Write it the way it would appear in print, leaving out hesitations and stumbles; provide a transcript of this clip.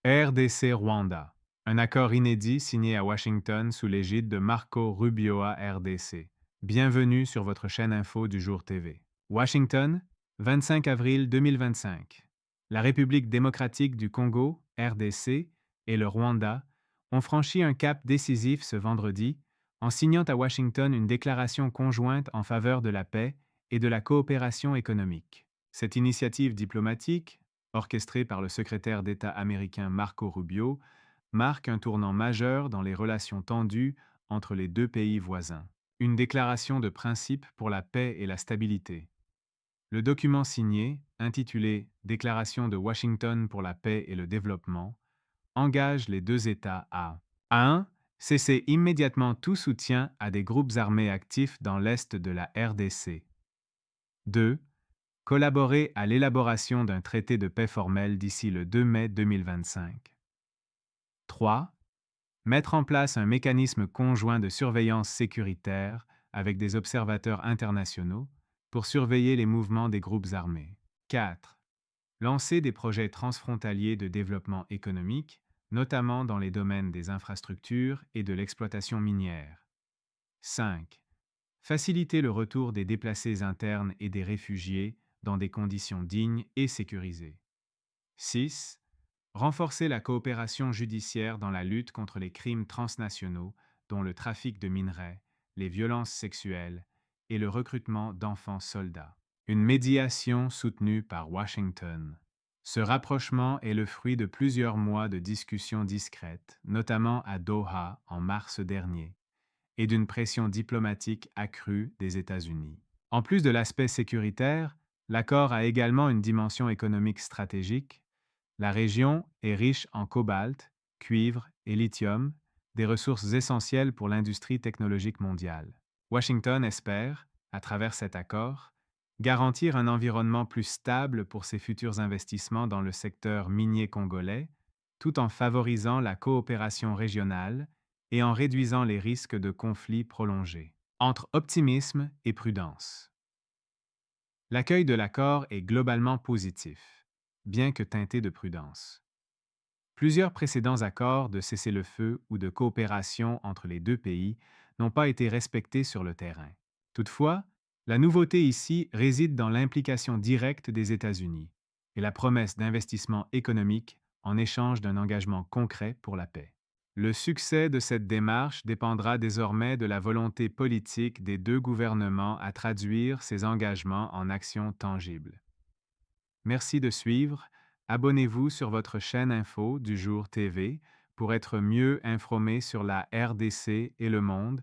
RDC-Rwanda. Un accord inédit signé à Washington sous l'égide de Marco Rubio à RDC. Bienvenue sur votre chaîne info du jour TV. Washington, 25 avril 2025. La République démocratique du Congo, RDC, et le Rwanda ont franchi un cap décisif ce vendredi en signant à Washington une déclaration conjointe en faveur de la paix et de la coopération économique. Cette initiative diplomatique, orchestrée par le secrétaire d'État américain Marco Rubio, marque un tournant majeur dans les relations tendues entre les deux pays voisins. Une déclaration de principe pour la paix et la stabilité. Le document signé, intitulé Déclaration de Washington pour la paix et le développement, engage les deux États à 1. Cesser immédiatement tout soutien à des groupes armés actifs dans l'est de la RDC. 2. Collaborer à l'élaboration d'un traité de paix formel d'ici le 2 mai 2025. 3. Mettre en place un mécanisme conjoint de surveillance sécuritaire avec des observateurs internationaux pour surveiller les mouvements des groupes armés. 4. Lancer des projets transfrontaliers de développement économique, notamment dans les domaines des infrastructures et de l'exploitation minière. 5. Faciliter le retour des déplacés internes et des réfugiés dans des conditions dignes et sécurisées. 6. Renforcer la coopération judiciaire dans la lutte contre les crimes transnationaux, dont le trafic de minerais, les violences sexuelles et le recrutement d'enfants soldats. Une médiation soutenue par Washington. Ce rapprochement est le fruit de plusieurs mois de discussions discrètes, notamment à Doha en mars dernier, et d'une pression diplomatique accrue des États-Unis. En plus de l'aspect sécuritaire, l'accord a également une dimension économique stratégique. La région est riche en cobalt, cuivre et lithium, des ressources essentielles pour l'industrie technologique mondiale. Washington espère, à travers cet accord, garantir un environnement plus stable pour ses futurs investissements dans le secteur minier congolais, tout en favorisant la coopération régionale et en réduisant les risques de conflits prolongés. Entre optimisme et prudence. L'accueil de l'accord est globalement positif, bien que teinté de prudence. Plusieurs précédents accords de cessez-le-feu ou de coopération entre les deux pays n'ont pas été respectés sur le terrain. Toutefois, la nouveauté ici réside dans l'implication directe des États-Unis et la promesse d'investissement économique en échange d'un engagement concret pour la paix. Le succès de cette démarche dépendra désormais de la volonté politique des deux gouvernements à traduire ces engagements en actions tangibles. Merci de suivre. Abonnez-vous sur votre chaîne info du jour TV pour être mieux informé sur la RDC et le monde